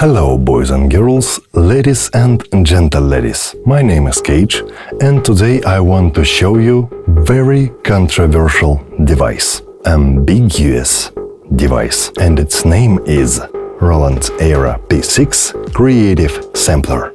Hello boys and girls, ladies and gentle ladies. My name is Cage, and today I want to show you very controversial device, ambiguous device, and its name is Roland AIRA P-6 Creative Sampler.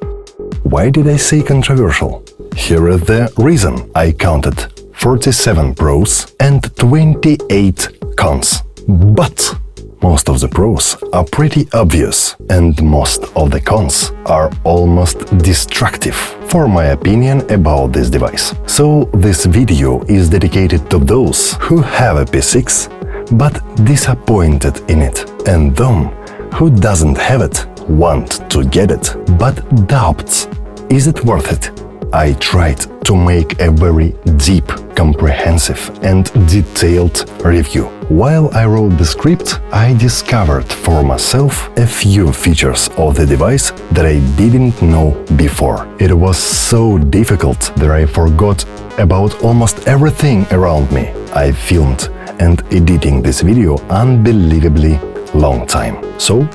Why did I say controversial? Here is the reason. I counted 47 pros and 28 cons. But most of the pros are pretty obvious, and most of the cons are almost destructive, for my opinion about this device. So this video is dedicated to those who have a P6 but disappointed in it, and them who doesn't have it, want to get it, but doubts, is it worth it? I tried to make a very deep, comprehensive and detailed review. While I wrote the script, I discovered for myself a few features of the device that I didn't know before. It was so difficult that I forgot about almost everything around me. I filmed and editing this video unbelievably long time. So,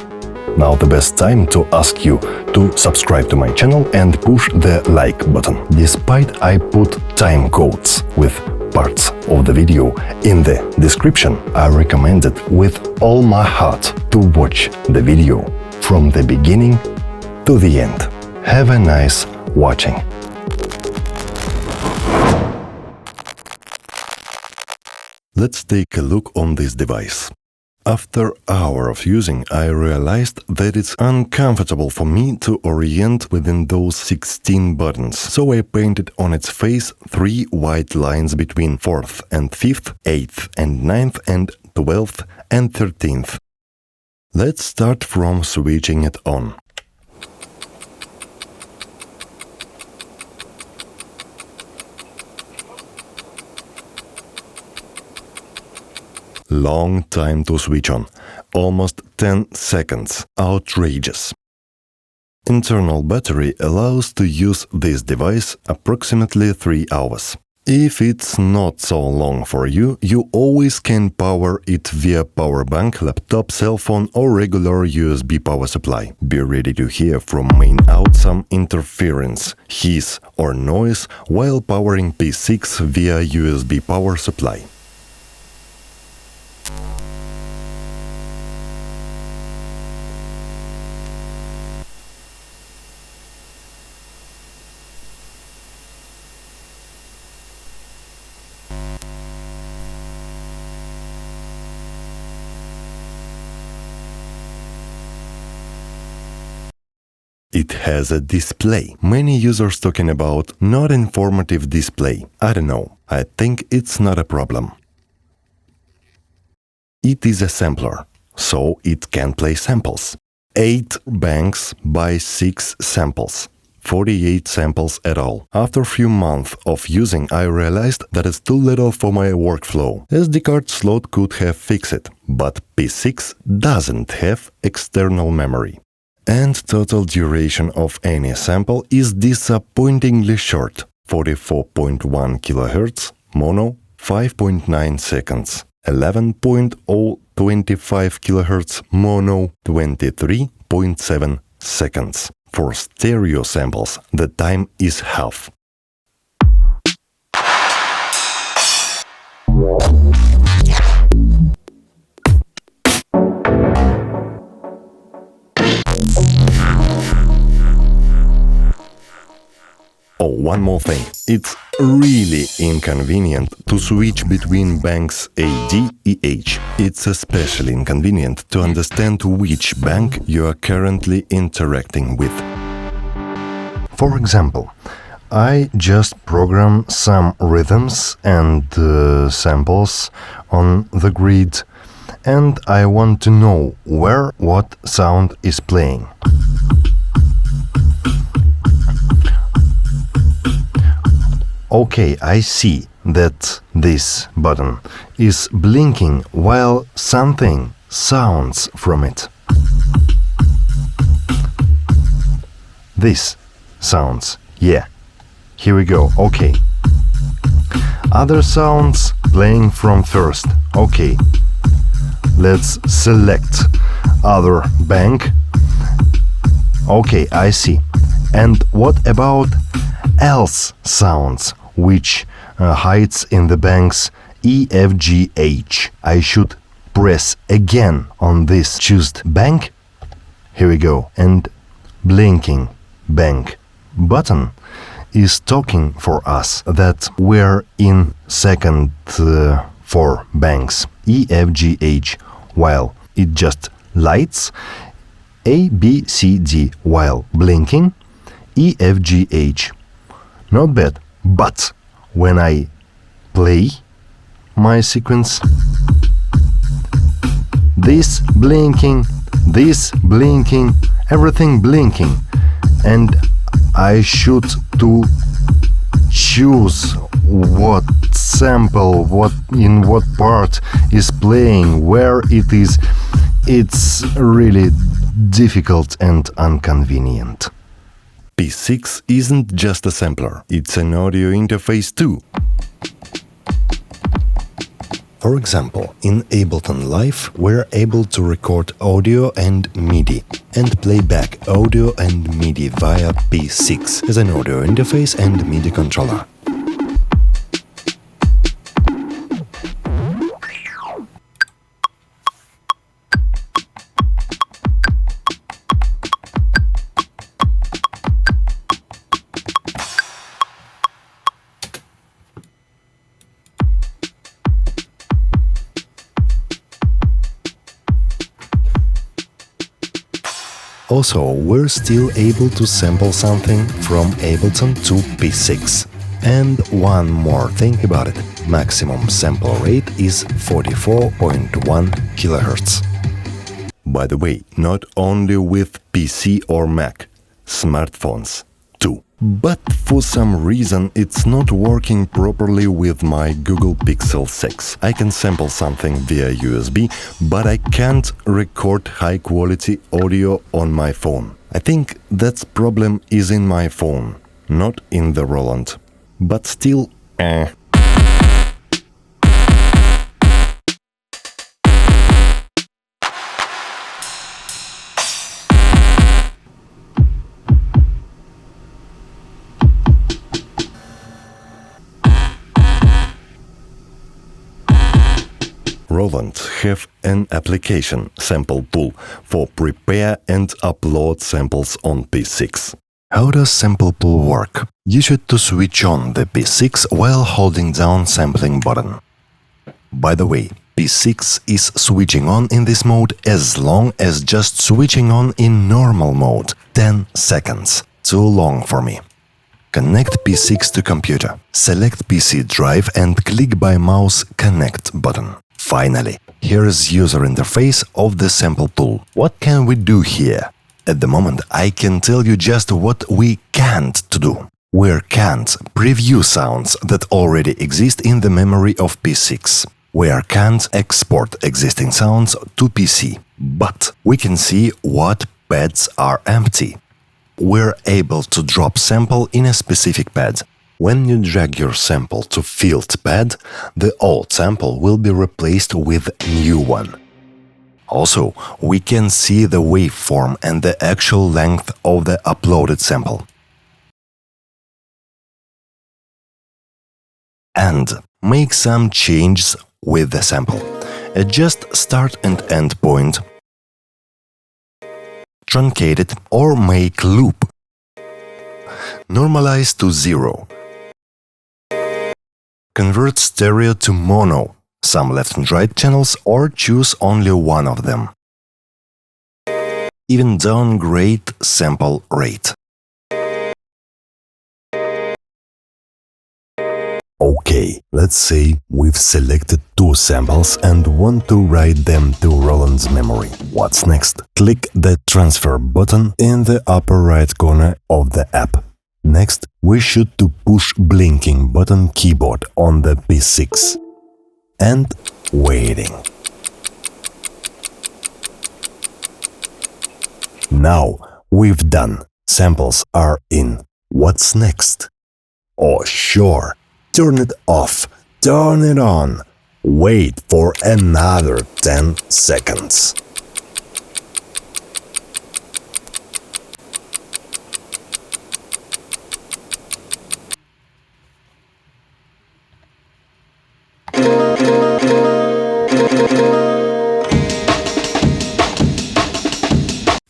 now the best time to ask you to subscribe to my channel and push the like button. Despite I put time codes with parts of the video in the description, I recommend it with all my heart to watch the video from the beginning to the end. Have a nice watching. Let's take a look on this device. After an hour of using, I realized that it's uncomfortable for me to orient within those 16 buttons, so I painted on its face 3 white lines between 4th and 5th, 8th and 9th and 12th and 13th. Let's start from switching it on. Long time to switch on, almost 10 seconds, outrageous. Internal battery allows to use this device approximately 3 hours. If it's not so long for you, you always can power it via power bank, laptop, cell phone or regular USB power supply. Be ready to hear from main out some interference, hiss or noise while powering P6 via USB power supply. It has a display. Many users talking about not informative display. I don't know. I think it's not a problem. It is a sampler, so it can play samples. 8 banks by 6 samples. 48 samples at all. After a few months of using, I realized that it's too little for my workflow. SD card slot could have fixed it, but P6 doesn't have external memory. And total duration of any sample is disappointingly short, 44.1 kHz, mono, 5.9 seconds, 11.025 kHz, mono, 23.7 seconds. For stereo samples, the time is half. Oh, one more thing. It's really inconvenient to switch between banks AD, EH. It's especially inconvenient to understand which bank you are currently interacting with. For example, I just program some rhythms and samples on the grid, and I want to know where what sound is playing. Okay, I see that this button is blinking while something sounds from it. This sounds, yeah. Here we go, okay. Other sounds playing from first, okay. Let's select other bank Okay, I see. And what about else sounds, which hides in the banks E, F, G, H? I should press again on this choosed bank. Here we go. And blinking bank button is talking for us that we're in second 4 banks E, F, G, H, while it just lights A, B, C, D, while blinking E, F, G, H. Not bad, but when I play my sequence, this blinking, everything blinking, and I should to choose what sample, in what part is playing, where it is. It's really difficult and inconvenient. P6 isn't just a sampler, it's an audio interface too. For example, in Ableton Live, we're able to record audio and MIDI and play back audio and MIDI via P6 as an audio interface and MIDI controller. Also, we're still able to sample something from Ableton to P6. And one more thing about it, maximum sample rate is 44.1 kHz. By the way, not only with PC or Mac, smartphones too. But for some reason it's not working properly with my Google Pixel 6. I can sample something via USB, but I can't record high-quality audio on my phone. I think that problem is in my phone, not in the Roland. But still, Roland have an application, Sample Pool, for prepare and upload samples on P6. How does Sample Pool work? Use it to switch on the P6 while holding down sampling button. By the way, P6 is switching on in this mode as long as just switching on in normal mode, 10 seconds. Too long for me. Connect P6 to computer. Select PC drive and click by mouse Connect button. Finally, here is user interface of the Sample Pool. What can we do here? At the moment, I can tell you just what we can't to do. We can't preview sounds that already exist in the memory of P6. We can't export existing sounds to PC. But we can see what pads are empty. We're able to drop sample in a specific pad. When you drag your sample to filled pad, the old sample will be replaced with new one. Also, we can see the waveform and the actual length of the uploaded sample. And make some changes with the sample. Adjust start and end point, truncate it or make loop, normalize to 0, convert stereo to mono, some left and right channels or choose only one of them. Even downgrade sample rate. Okay, let's say we've selected 2 samples and want to write them to Roland's memory. What's next? Click the transfer button in the upper right corner of the app. Next, we should to push blinking button keyboard on the P6. And waiting. Now we've done. Samples are in. What's next? Oh, sure. Turn it off. Turn it on. Wait for another 10 seconds.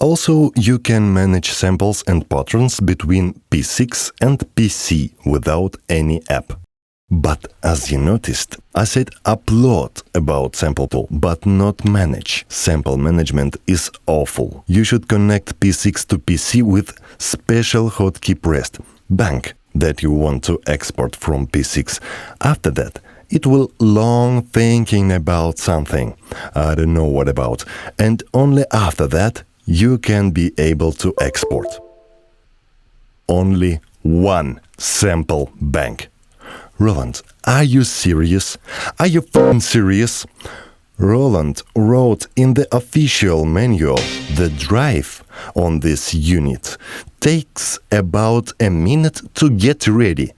Also, you can manage samples and patterns between P6 and PC without any app. But as you noticed, I said upload about sample pool, but not manage. Sample management is awful. You should connect P6 to PC with special hotkey pressed bank that you want to export from P6. After that, it will long thinking about something. I don't know what about. And only after that, you can be able to export. Only one sample bank. Roland, are you serious? Are you f***ing serious? Roland wrote in the official manual the drive on this unit takes about a minute to get ready.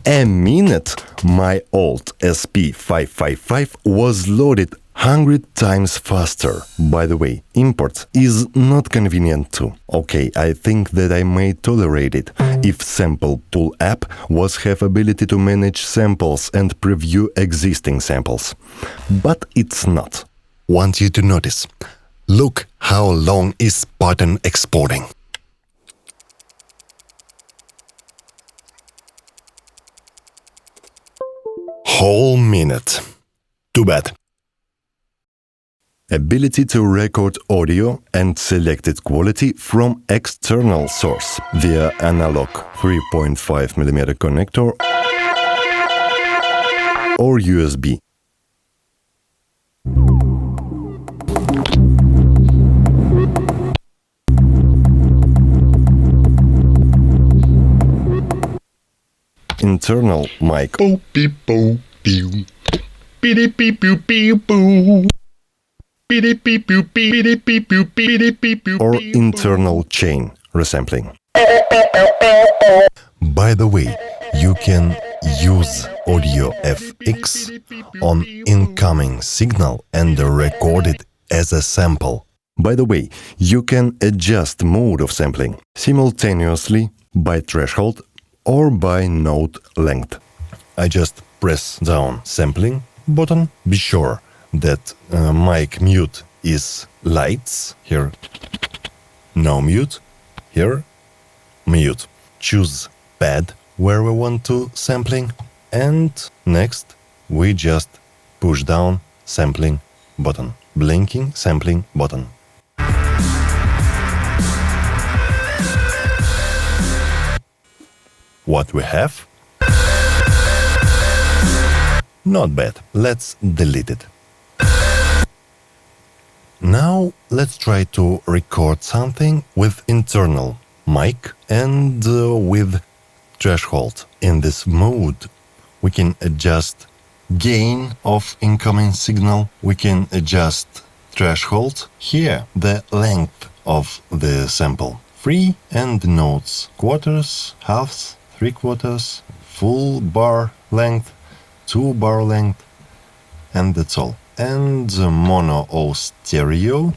A minute? My old SP555 was loaded 100 times faster. By the way, import is not convenient too. Okay, I think that I may tolerate it if sample pool app was have ability to manage samples and preview existing samples. But it's not. Want you to notice. Look how long is pattern exporting. Whole minute. Too bad. Ability to record audio and selected quality from external source via analog 3.5mm connector or USB. Internal mic or internal chain resampling. By the way, you can use audio FX on incoming signal and record it as a sample. By the way, you can adjust mode of sampling simultaneously by threshold or by note length. I just press down sampling button. Be sure that mic mute is lights, here no mute, here mute. Choose pad where we want to sampling, and next we just push down sampling button, blinking sampling button. What we have? Not bad. Let's delete it. Now let's try to record something with internal mic and with threshold. In this mode we can adjust gain of incoming signal, we can adjust threshold, here the length of the sample, free and notes, quarters, halves, 3/4, full bar length, 2 bar length, and that's all. And mono or stereo.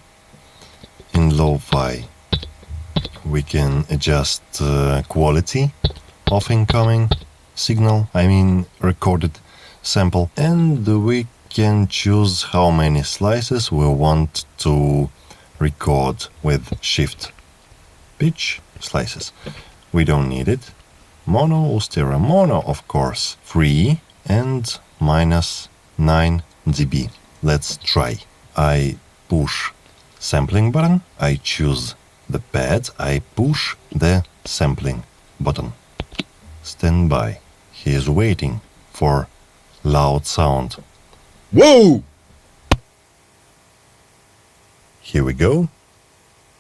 In lo-fi we can adjust quality of incoming signal, I mean recorded sample, and we can choose how many slices we want to record with shift. Pitch slices. We don't need it. Mono or stereo? Mono, of course. Free and -9 dB. Let's try. I push sampling button, I choose the pad, I push the sampling button. Stand by. He is waiting for loud sound. Whoa! Here we go.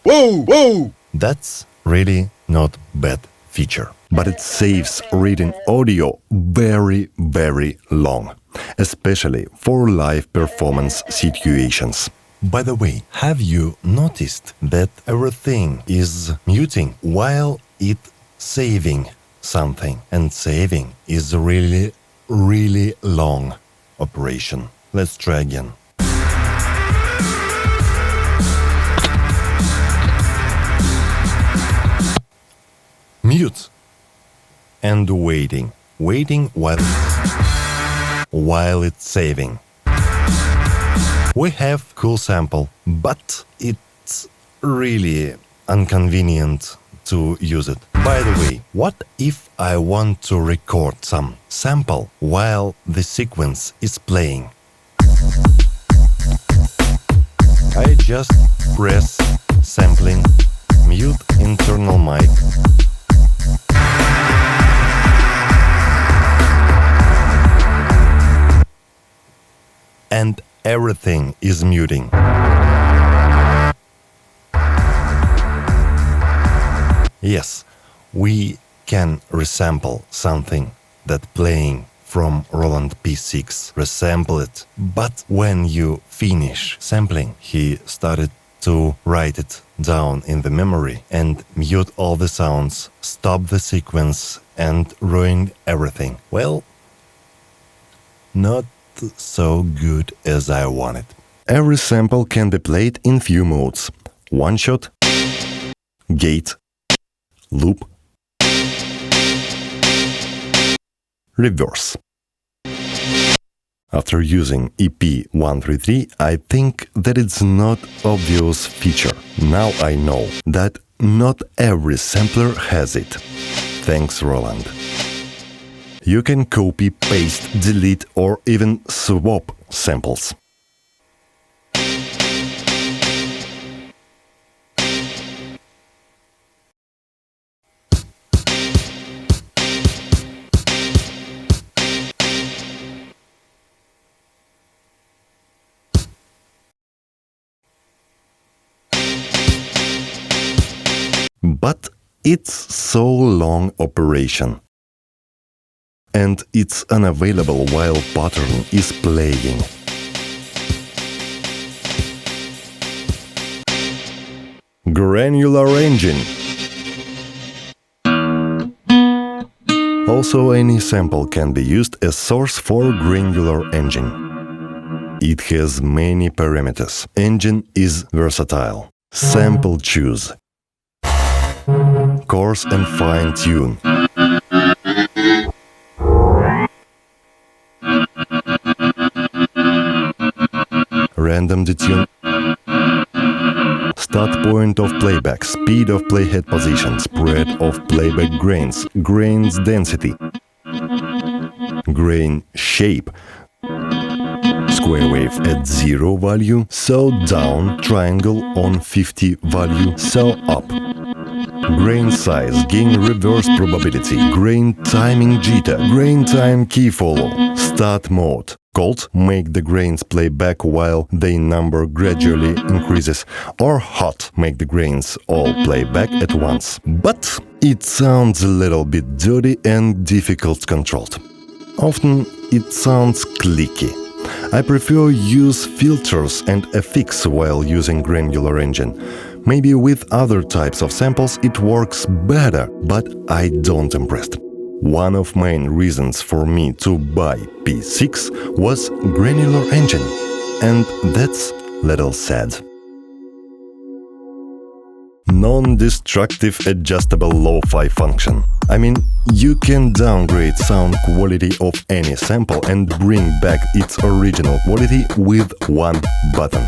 Whoa, whoa! That's really not bad feature. But it saves reading audio very, very long, especially for live performance situations. By the way, have you noticed that everything is muting while it saving something? And saving is really, really long operation. Let's try again. Mute. And waiting while it's saving. We have cool sample, but it's really inconvenient to use it. By the way, what if I want to record some sample while the sequence is playing? I just press sampling, mute internal mic, and everything is muting. Yes, we can resample something that playing from Roland P-6, resample it. But when you finish sampling, he started to write it down in the memory and mute all the sounds, stop the sequence and ruin everything. Well, not so good as I wanted. Every sample can be played in few modes: one shot, gate, loop, reverse. After using EP133, I think that it's not obvious feature. Now I know that not every sampler has it. Thanks, Roland. You can copy, paste, delete, or even swap samples. But it's so long operation. And it's unavailable while pattern is playing. Granular engine. Also, any sample can be used as source for granular engine. It has many parameters. Engine is versatile. Sample choose. Coarse and fine tune. Random detune. Start point of playback, speed of playhead position, spread of playback grains, grains density, grain shape, square wave at 0 value, saw down, triangle on 50 value, saw up. Grain size, gain reverse probability, grain timing jitter, grain time key follow, start mode. Cold, make the grains play back while their number gradually increases, or hot, make the grains all play back at once. But it sounds a little bit dirty and difficult controlled. Often it sounds clicky. I prefer use filters and effects while using granular engine. Maybe with other types of samples it works better, but I don't impressed. One of main reasons for me to buy P6 was granular engine, and that's little sad. Non-destructive adjustable lo-fi function. I mean, you can downgrade sound quality of any sample and bring back its original quality with one button.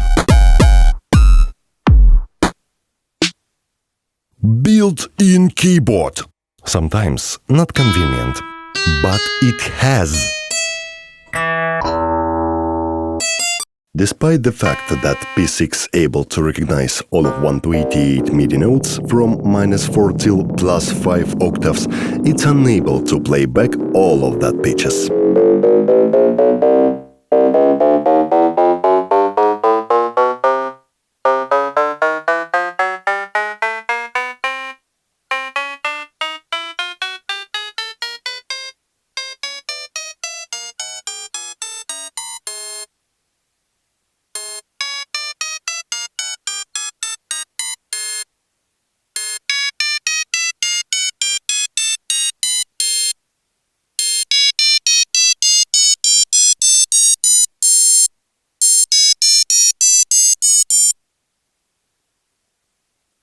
Built-in keyboard. Sometimes not convenient, but it has. Despite the fact that P6 able to recognize all of 1 to 88 MIDI notes from -4 till +5 octaves, it's unable to play back all of that pitches.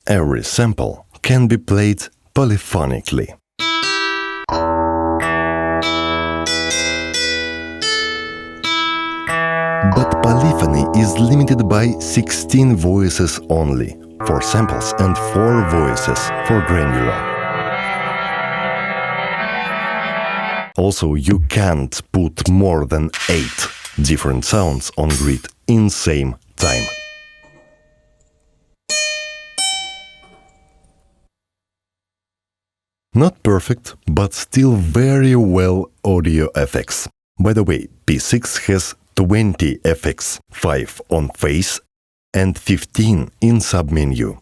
Every sample can be played polyphonically. But polyphony is limited by 16 voices only. for samples and 4 voices for Granular. Also, you can't put more than 8 different sounds on grid in same time. Not perfect, but still very well audio effects. By the way, P6 has 20 effects, 5 on face and 15 in submenu.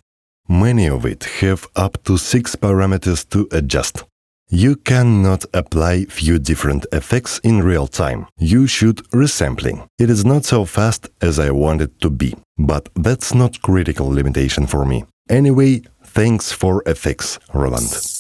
Many of it have up to 6 parameters to adjust. You cannot apply few different effects in real time. You should resampling. It is not so fast as I want it to be, but that's not critical limitation for me. Anyway, thanks for effects, Roland.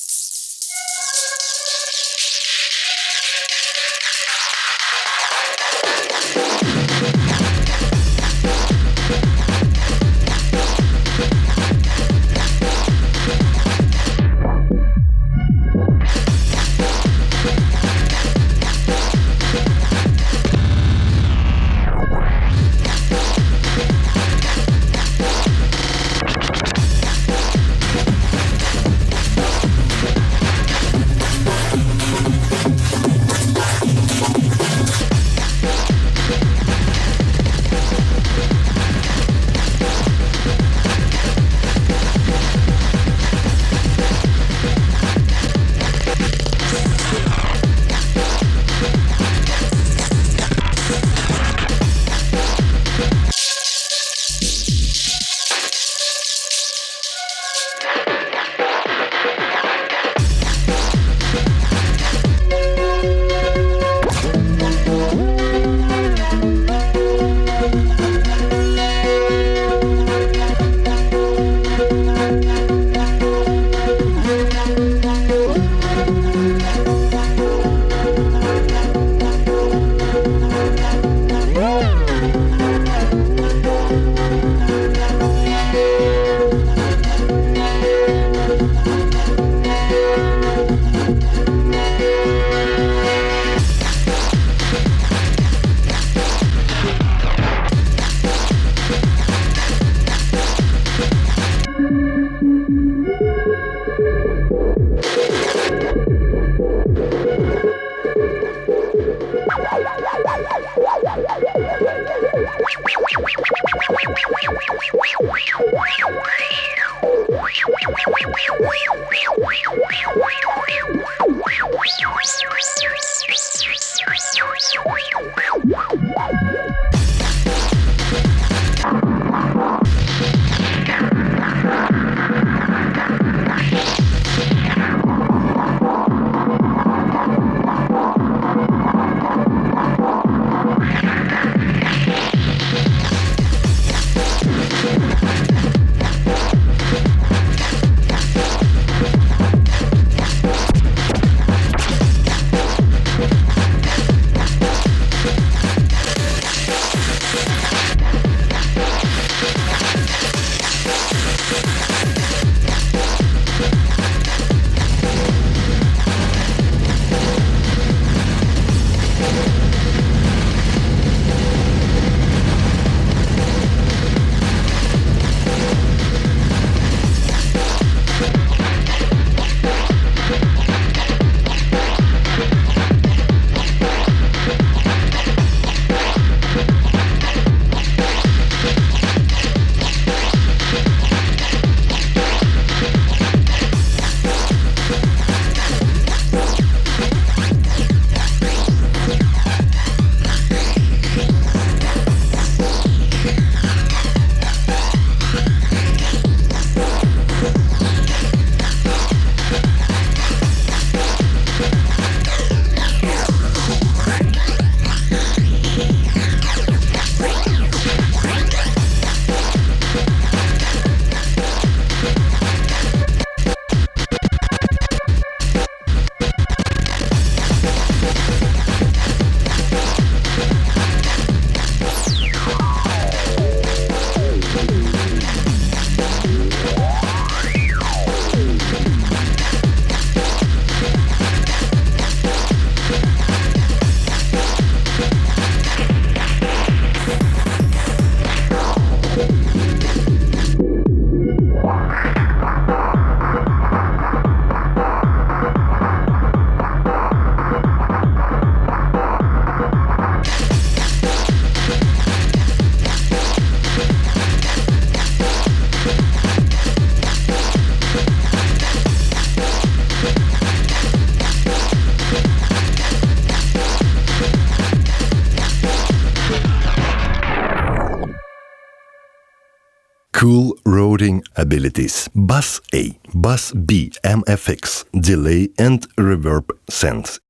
Cool routing abilities. Bus A, Bus B, MFX, delay and reverb sense.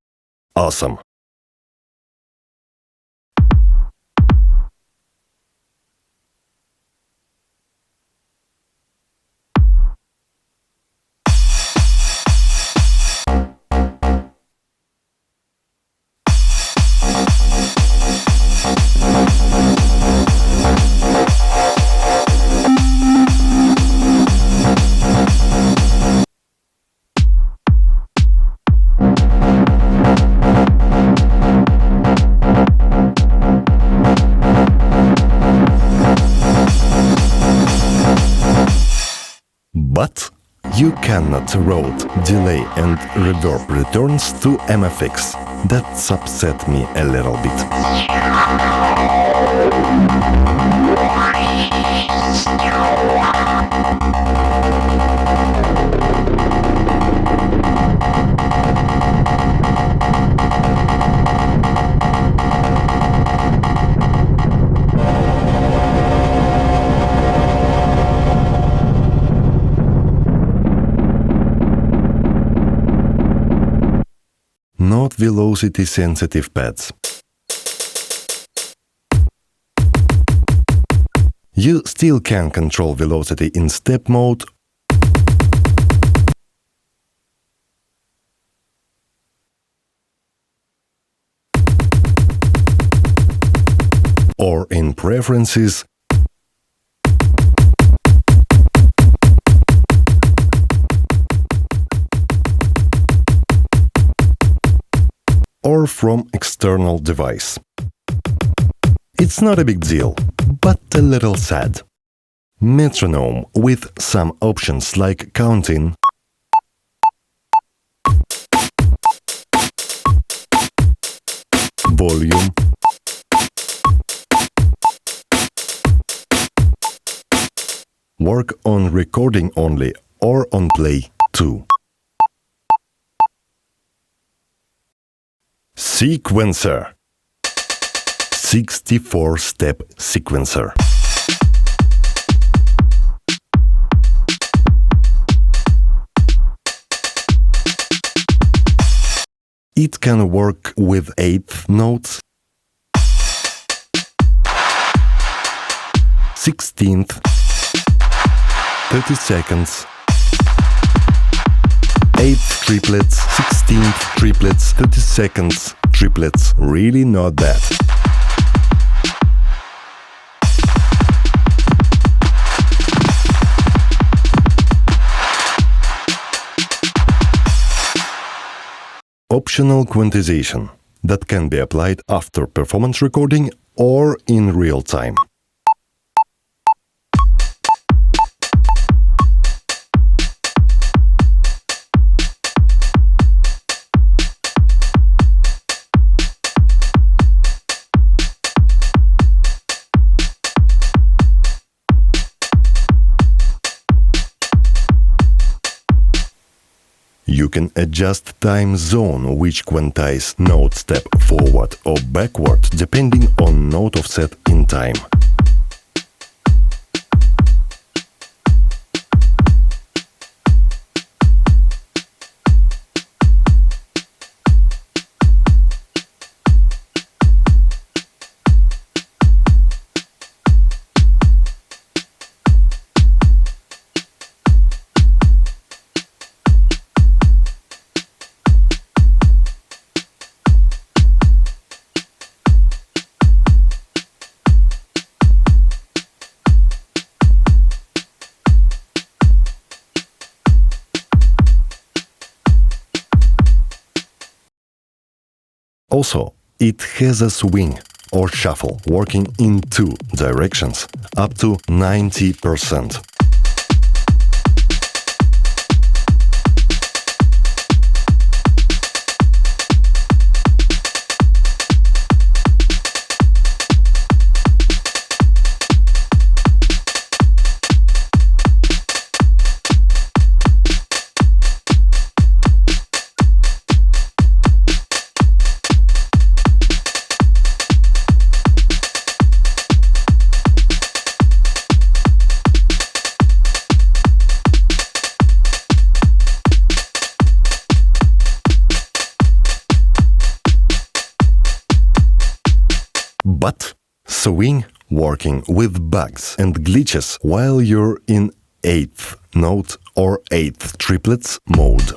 Awesome! But you cannot route delay and reverb returns to MFX. That's upset me a little bit. Not velocity sensitive pads. You still can control velocity in step mode or in preferences or from external device. It's not a big deal, but a little sad. Metronome with some options like counting, volume, work on recording only or on play too. Sequencer. 64-step sequencer. It can work with 8th notes, 16th, 30 seconds, 8th triplets, 16th triplets, 30 seconds triplets. Really not bad. Optional quantization that can be applied after performance recording or in real time. You can adjust time zone which quantize note step forward or backward depending on note offset in time. Also, it has a swing or shuffle working in 2 directions, up to 90%. But swing working with bugs and glitches while you're in 8th note or 8th triplets mode.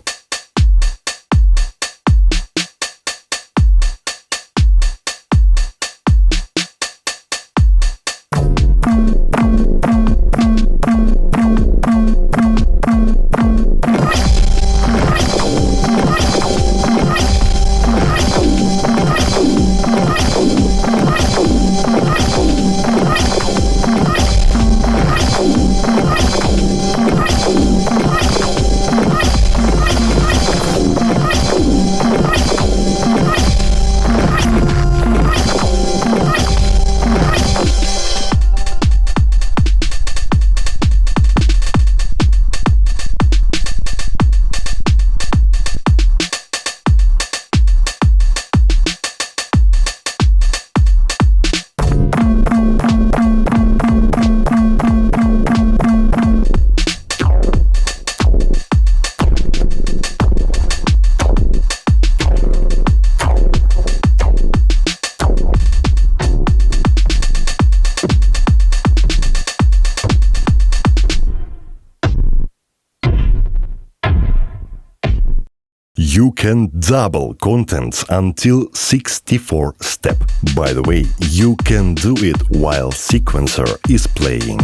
You can double contents until 64 step. By the way, you can do it while sequencer is playing.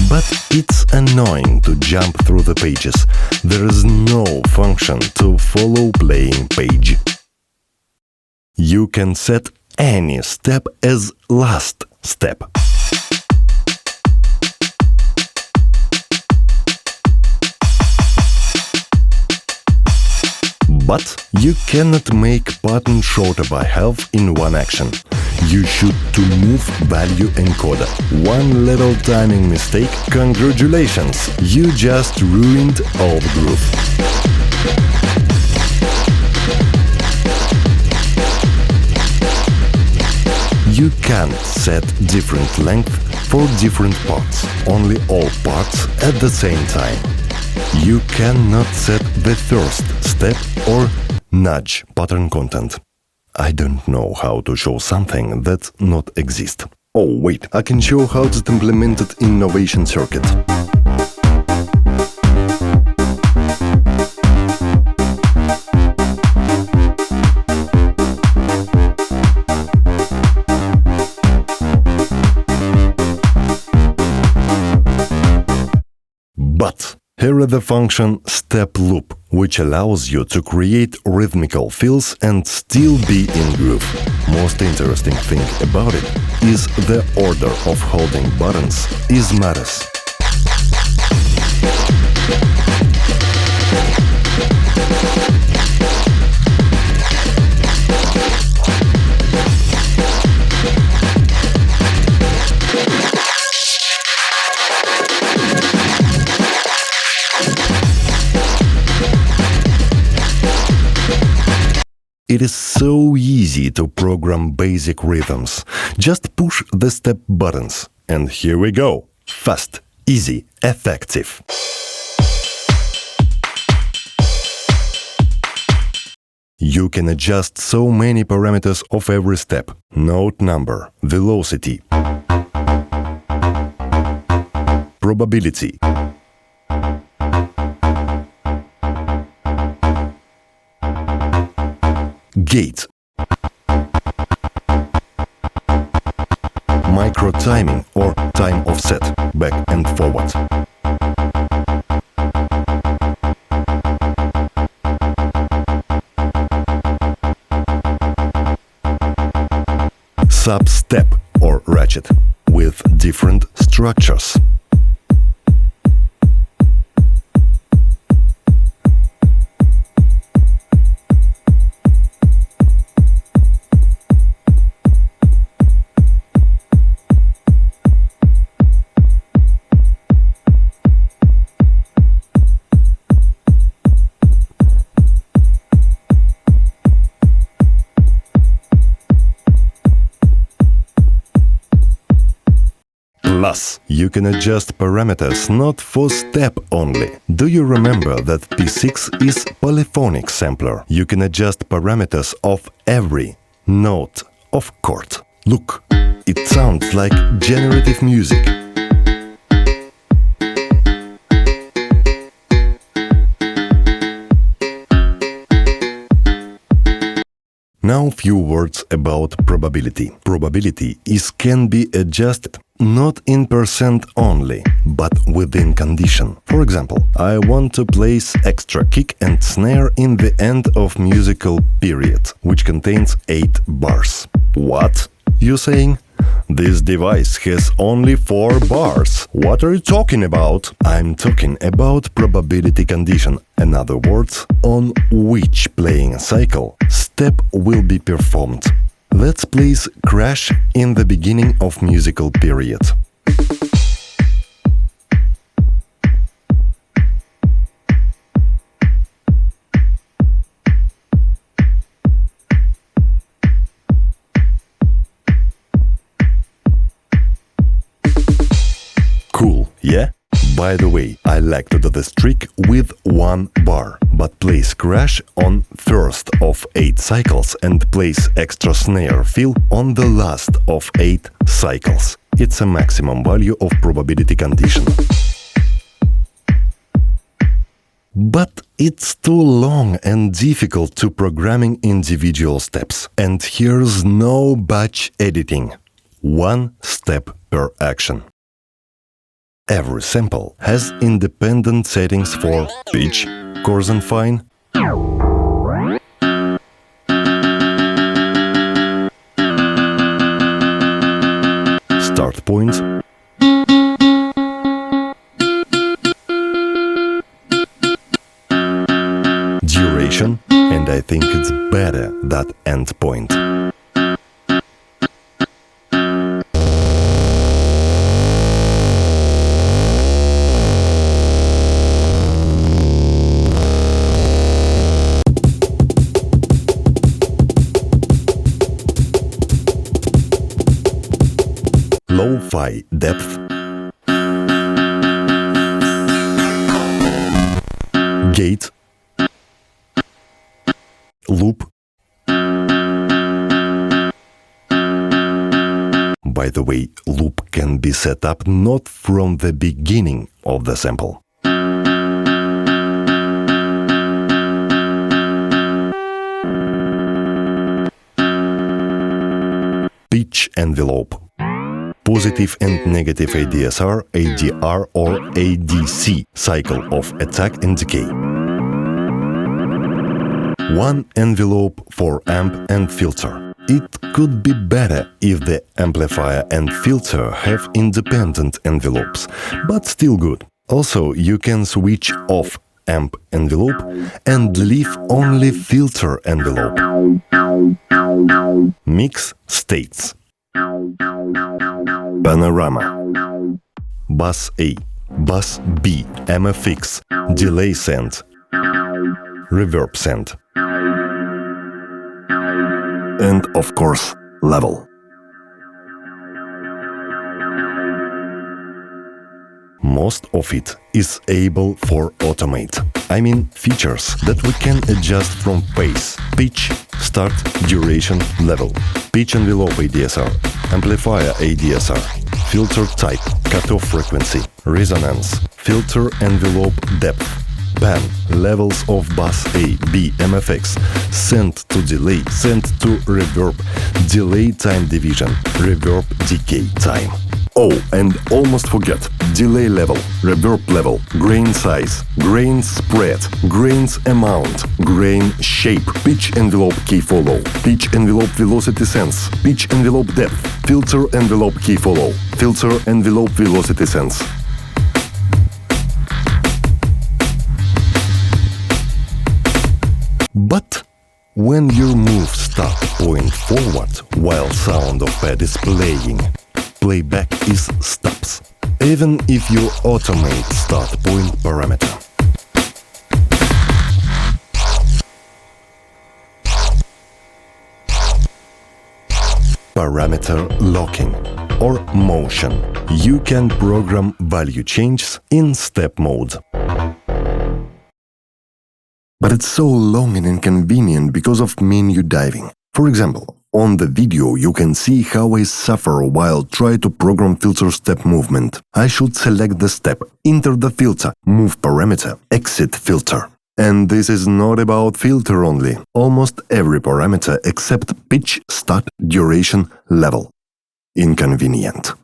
But it's annoying to jump through the pages. There is no function to follow playing page. You can set any step as last step. But you cannot make pattern shorter by half in one action. You should to move value encoder. One little timing mistake, congratulations, you just ruined all the groove. You can't set different length for different parts, only all parts at the same time. You cannot set the first step or nudge pattern content. I don't know how to show something that not exist. Oh wait, I can show how to implement it in Innovation circuit. But here is the function step loop, which allows you to create rhythmical fills and still be in groove. Most interesting thing about it is the order of holding buttons is matters. It is so easy to program basic rhythms. Just push the step buttons, and here we go. Fast, easy, effective. You can adjust so many parameters of every step. Note number, velocity, probability, gate, micro timing or time offset, back and forward. Sub-step or ratchet with different structures. Plus, you can adjust parameters not for step only. Do you remember that P6 is polyphonic sampler? You can adjust parameters of every note of chord. Look, it sounds like generative music. Now few words about probability. Probability can be adjusted not in percent only, but within condition. For example, I want to place extra kick and snare in the end of musical period, which contains 8 bars. What? You saying? This device has only 4 bars. What are you talking about? I'm talking about probability condition. In other words, on which playing cycle step will be performed. Let's place crash in the beginning of musical period. Cool, yeah? By the way, I like to do this trick with 1 bar, but place crash on first of 8 cycles and place extra snare fill on the last of 8 cycles. It's a maximum value of probability condition. But it's too long and difficult to programming individual steps. And here's no batch editing. 1 step per action. Every sample has independent settings for pitch, coarse and fine, start point, duration, and I think it's better that end point. Lo-fi depth, gate, loop. By the way, loop can be set up not from the beginning of the sample. Pitch envelope. Positive and negative ADSR, ADR or ADC cycle of attack and decay. 1 envelope for amp and filter. It could be better if the amplifier and filter have independent envelopes, but still good. Also, you can switch off amp envelope and leave only filter envelope. Mix states. Panorama, Bus A, Bus B, MFX, Delay Send, Reverb Send, and of course, Level. Most of it is able for automate. I mean features that we can adjust from pace, pitch, start, duration, level, pitch envelope ADSR, amplifier ADSR, filter type, cutoff frequency, resonance, filter envelope depth, pan, levels of bus A, B, MFX, send to delay, send to reverb, delay time division, reverb decay time. Oh, and almost forget, delay level, reverb level, grain size, grain spread, grains amount, grain shape, pitch envelope key follow, pitch envelope velocity sense, pitch envelope depth, filter envelope key follow, filter envelope velocity sense. But when you move start point forward while sound of pad is playing, playback is stops, even if you automate start point parameter. Parameter locking. or motion. You can program value changes in step mode. But it's so long and inconvenient because of menu diving. For example, on the video you can see how I suffer while try to program filter step movement. I should select the step, enter the filter, move parameter, exit filter. And this is not about filter only. Almost every parameter except pitch, start, duration, level. Inconvenient.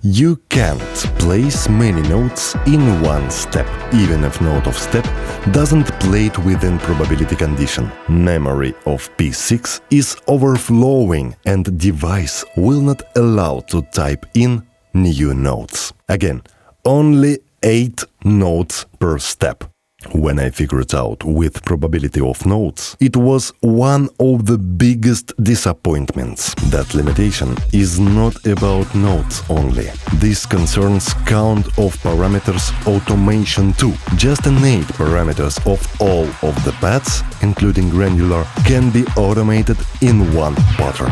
You can't place many notes in one step, even if note of step doesn't play it within probability condition. Memory of P6 is overflowing and device will not allow to type in new notes. Again, only 8 notes per step. When I figured out with probability of notes, it was one of the biggest disappointments. That limitation is not about notes only. This concerns count of parameters automation too. Just an 8 parameters of all of the paths, including Granular, can be automated in one pattern.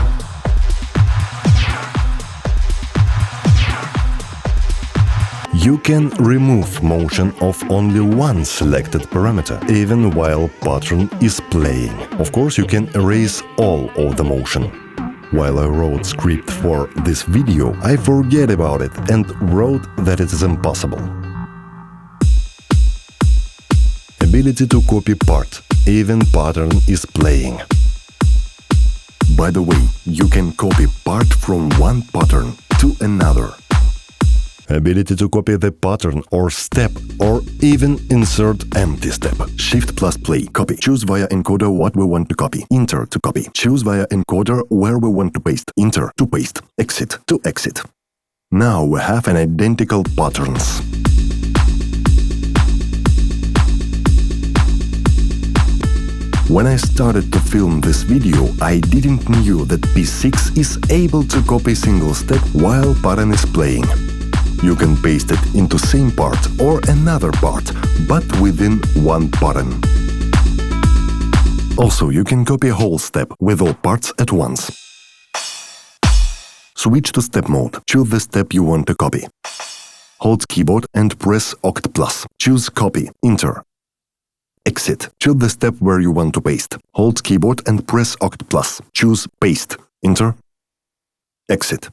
You can remove motion of only one selected parameter, even while pattern is playing. Of course, you can erase all of the motion. While I wrote script for this video, I forget about it and wrote that it is impossible. Ability to copy part, even pattern is playing. By the way, you can copy part from one pattern to another. Ability to copy the pattern or step, or even insert empty step. Shift plus play, copy. Choose via encoder what we want to copy. Enter to copy. Choose via encoder where we want to paste. Enter to paste. Exit to exit. Now we have an identical patterns. When I started to film this video, I didn't knew that P6 is able to copy single step while pattern is playing. You can paste it into same part or another part, but within one pattern. Also, you can copy a whole step with all parts at once. Switch to step mode. Choose the step you want to copy. Hold keyboard and press Oct+. Choose copy. Enter. Exit. Choose the step where you want to paste. Hold keyboard and press Oct+. Choose paste. Enter. Exit.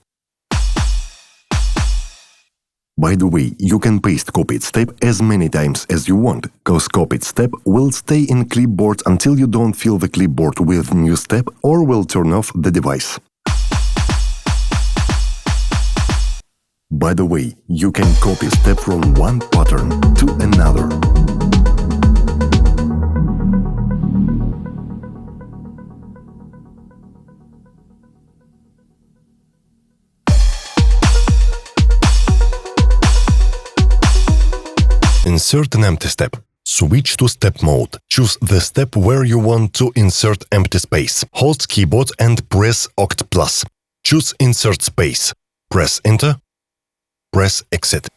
By the way, you can paste copied step as many times as you want, cause copied step will stay in clipboard until you don't fill the clipboard with new step or will turn off the device. By the way, you can copy step from one pattern to another. Insert an empty step. Switch to step mode. Choose the step where you want to insert empty space. Hold keyboard and press Oct+. Choose insert space. Press Enter. Press Exit.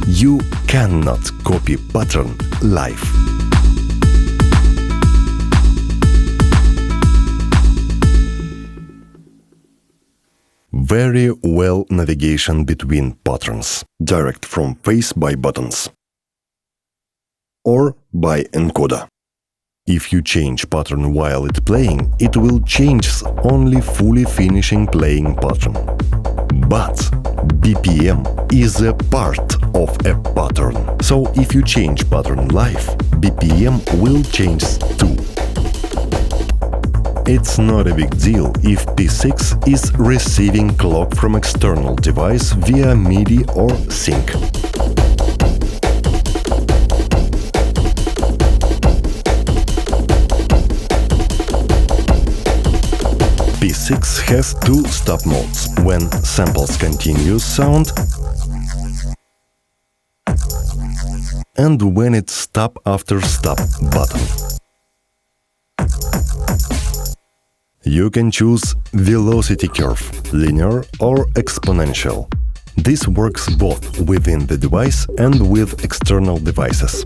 You cannot copy pattern live. Very well navigation between patterns, direct from face by buttons or by encoder. If you change pattern while it's playing, it will change only fully finishing playing pattern. But BPM is a part of a pattern. So if you change pattern live, BPM will change too. It's not a big deal if P6 is receiving clock from external device via MIDI or sync. P6 has two stop modes, when samples continuous sound and when it's stop after stop button. You can choose velocity curve, linear or exponential. This works both within the device and with external devices.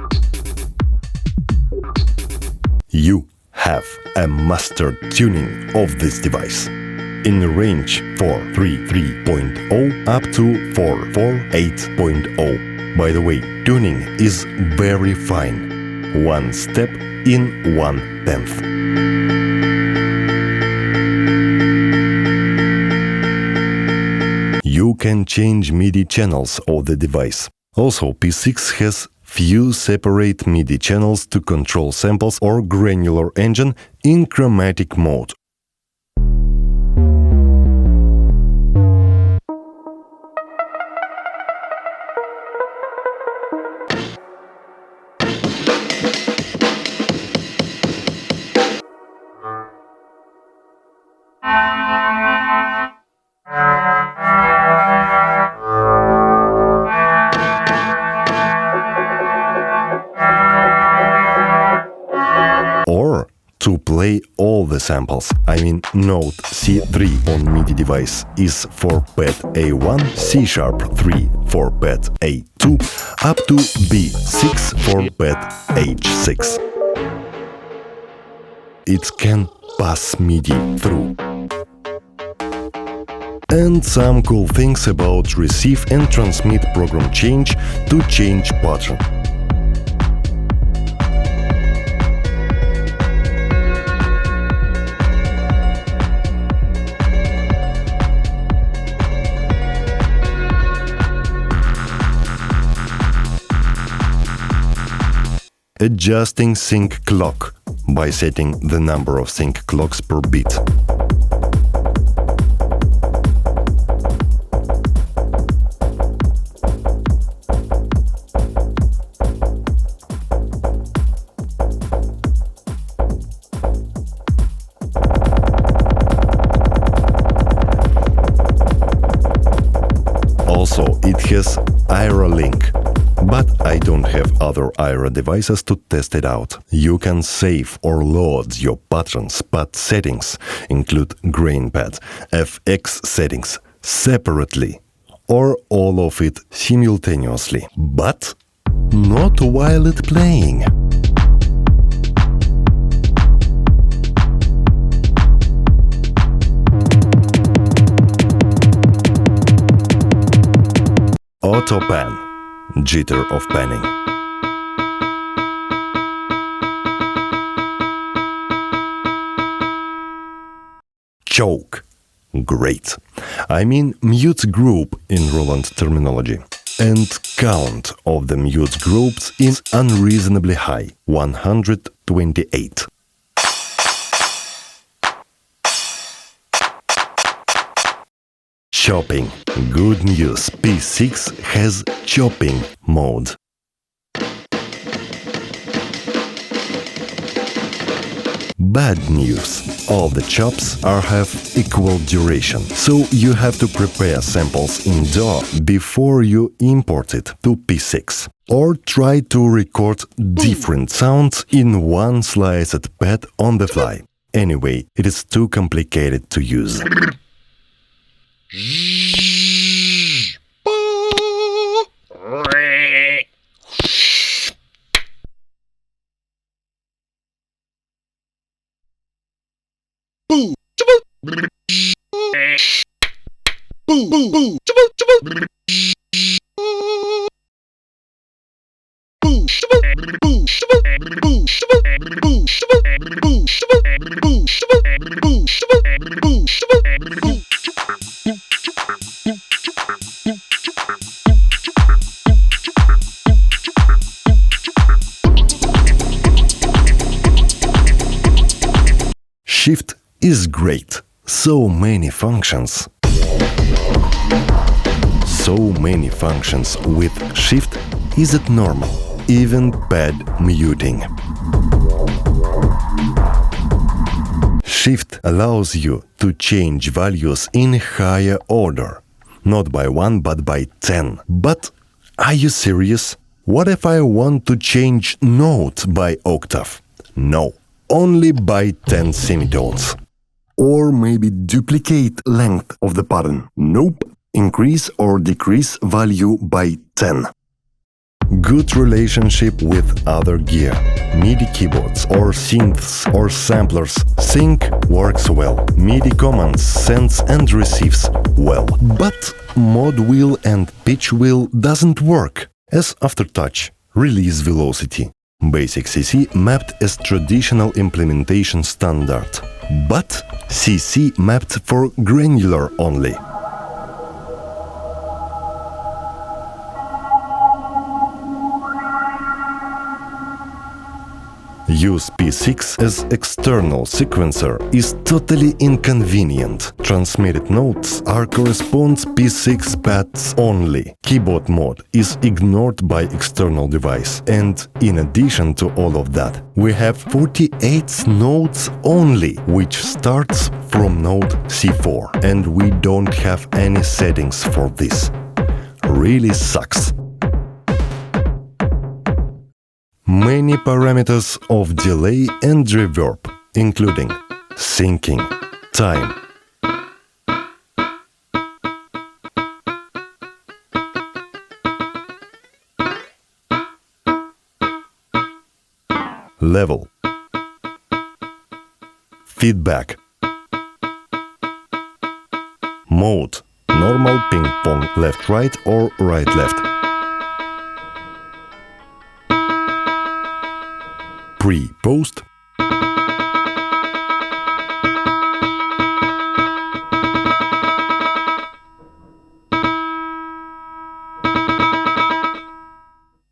You have a master tuning of this device in the range 433.0 up to 448.0. By the way, tuning is very fine. One step in 1/10. You can change MIDI channels of the device. Also, P6 has few separate MIDI channels to control samples or granular engine in chromatic mode. Or to play all the samples. I mean, note C3 on MIDI device is for pad A1, C#3 for pad A2, up to B6 for pad H6. It can pass MIDI through. And some cool things about receive and transmit program change to change pattern. Adjusting sync clock by setting the number of sync clocks per beat. Also, it has AIRA link. But I don't have other AIRA devices to test it out. You can save or load your patterns, pad settings, include grain pad, FX settings, separately, or all of it simultaneously, but not while it playing. Autopan. Jitter of panning. Choke. Great. I mean mute group in Roland terminology. And count of the mute groups is unreasonably high, 128. Chopping. Good news, P6 has chopping mode. Bad news, all the chops have equal duration, so you have to prepare samples in DAW before you import it to P6. Or try to record different sounds in one sliced pad on the fly. Anyway, it is too complicated to use. Shift is great. So many functions. So many functions with shift. Is it normal? Even pad muting. Shift allows you to change values in higher order. Not by 1 but by 10. But are you serious? What if I want to change note by octave? No. Only by 10 semitones. Or maybe duplicate length of the pattern. Nope. Increase or decrease value by 10. Good relationship with other gear, MIDI keyboards or synths or samplers. Sync works well. MIDI commands sends and receives well. But modwheel and pitch wheel doesn't work as aftertouch, release velocity. Basic CC mapped as traditional implementation standard, but CC mapped for granular only. Use P6 as external sequencer is totally inconvenient. Transmitted notes are corresponds P6 pads only. Keyboard mode is ignored by external device. And in addition to all of that, we have 48 notes only, which starts from note C4. And we don't have any settings for this. Really sucks. Many parameters of delay and reverb, including syncing, time, level, feedback, mode, normal ping-pong left-right or right-left, pre-post,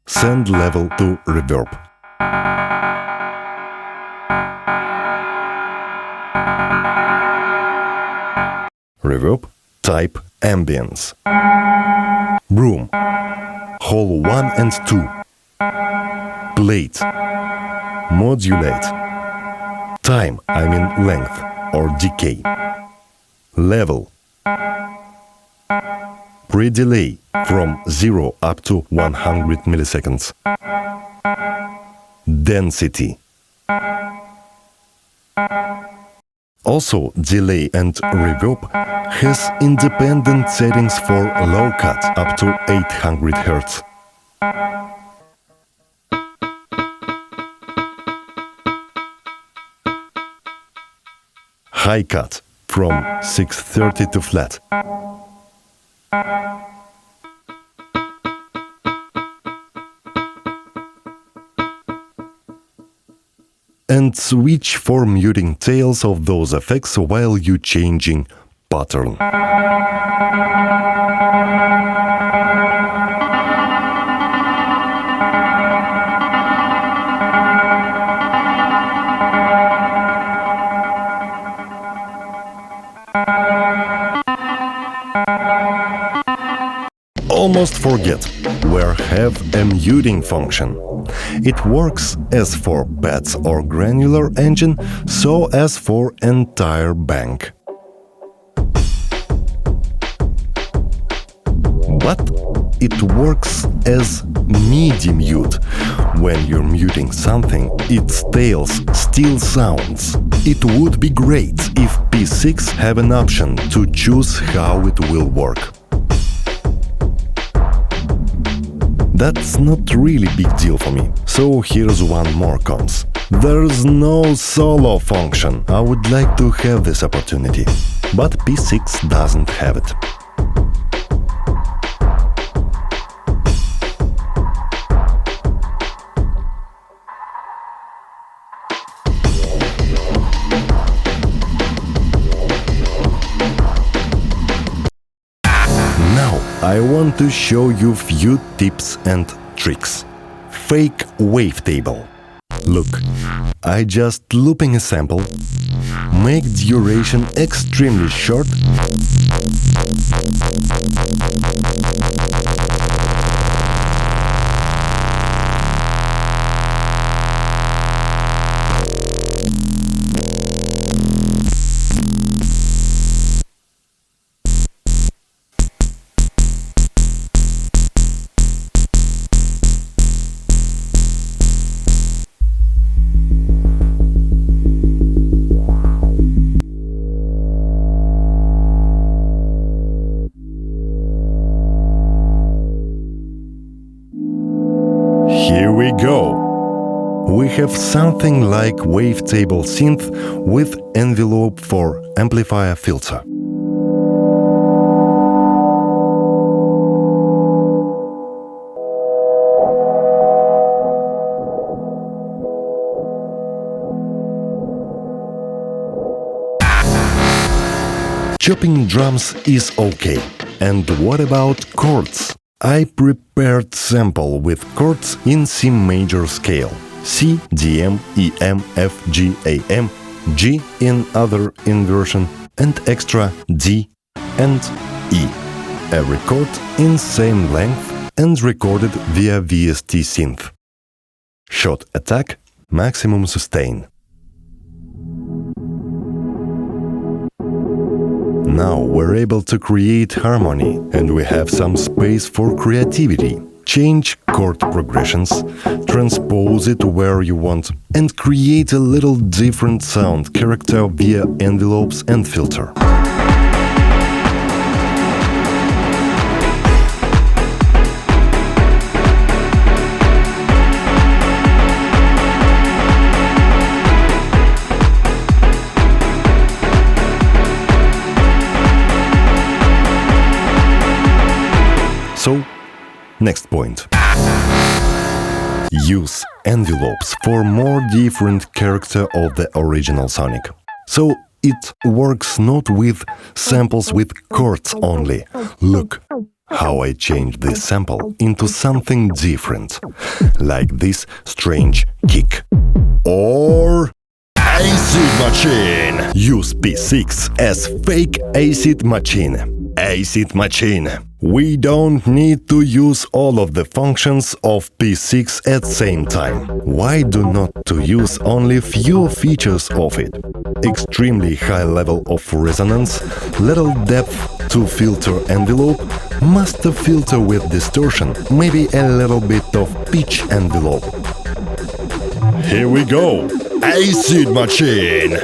send level to reverb. Reverb, type ambience. Room, hall 1 and 2. Plate, modulate. Time, I mean length or decay. Level, pre-delay from 0 up to 100 milliseconds. Density. Also, delay and reverb has independent settings for low cut up to 800 Hz. High cut from 630 to flat. And switch for muting tails of those effects while you changing pattern. Almost forget, we have a muting function. It works as for pads or granular engine, so as for entire bank. But it works as MIDI mute. When you're muting something, its tails still sounds. It would be great if P6 have an option to choose how it will work. That's not really big deal for me, so here's one more cons. There's no solo function. I would like to have this opportunity, but P6 doesn't have it. I want to show you few tips and tricks. Fake wavetable. Look, I just looping a sample, make duration extremely short, have something like wavetable synth with envelope for amplifier filter. Chopping drums is okay. And what about chords? I prepared sample with chords in C major scale. C, D, M, E, M, F, G, A, M, G in other inversion, and extra D and E. Every chord in same length and recorded via VST synth. Short attack, maximum sustain. Now we're able to create harmony, and we have some space for creativity. Change chord progressions, transpose it where you want, and create a little different sound character via envelopes and filter. So, next point. Use envelopes for more different character of the original sonic. So it works not with samples with chords only. Look how I changed this sample into something different, like this strange kick. Or acid machine! Use P6 as fake acid machine. Acid machine. We don't need to use all of the functions of P6 at same time. Why do not to use only few features of it? Extremely high level of resonance, little depth to filter envelope, master filter with distortion, maybe a little bit of pitch envelope. Here we go! Acid machine!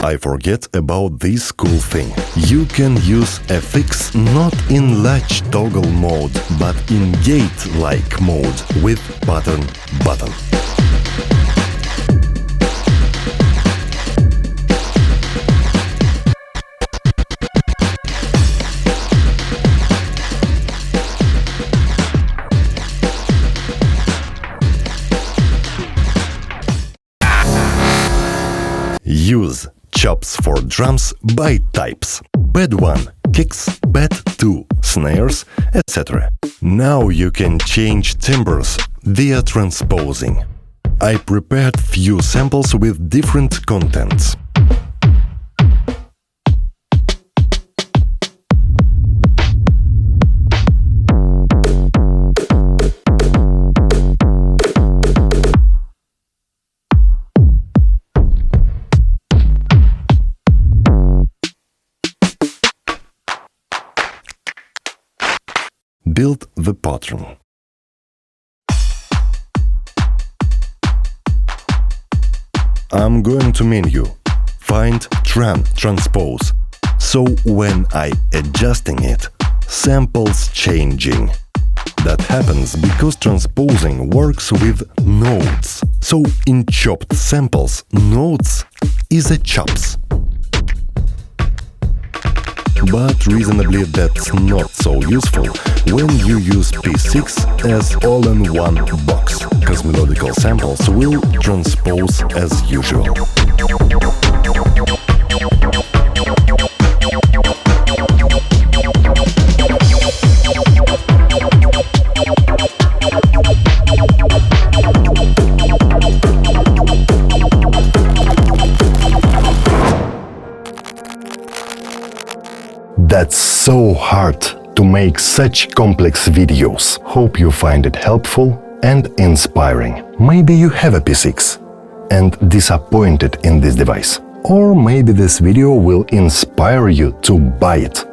I forget about this cool thing. You can use FX not in latch toggle mode, but in gate-like mode with pattern button. Use chops for drums by types. Pad 1 kicks, pad 2 snares, etc. Now you can change timbres via transposing. I prepared few samples with different contents. Build the pattern. I'm going to menu, find transpose. So when I adjusting it, samples changing. That happens because transposing works with notes. So in chopped samples, notes is a chops. But reasonably that's not so useful when you use P6 as all-in-one box, cause melodical samples will transpose as usual. That's so hard to make such complex videos. Hope you find it helpful and inspiring. Maybe you have a P6 and disappointed in this device. Or maybe this video will inspire you to buy it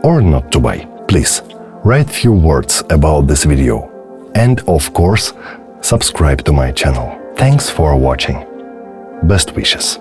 or not to buy. Please write few words about this video. And of course, subscribe to my channel. Thanks for watching. Best wishes.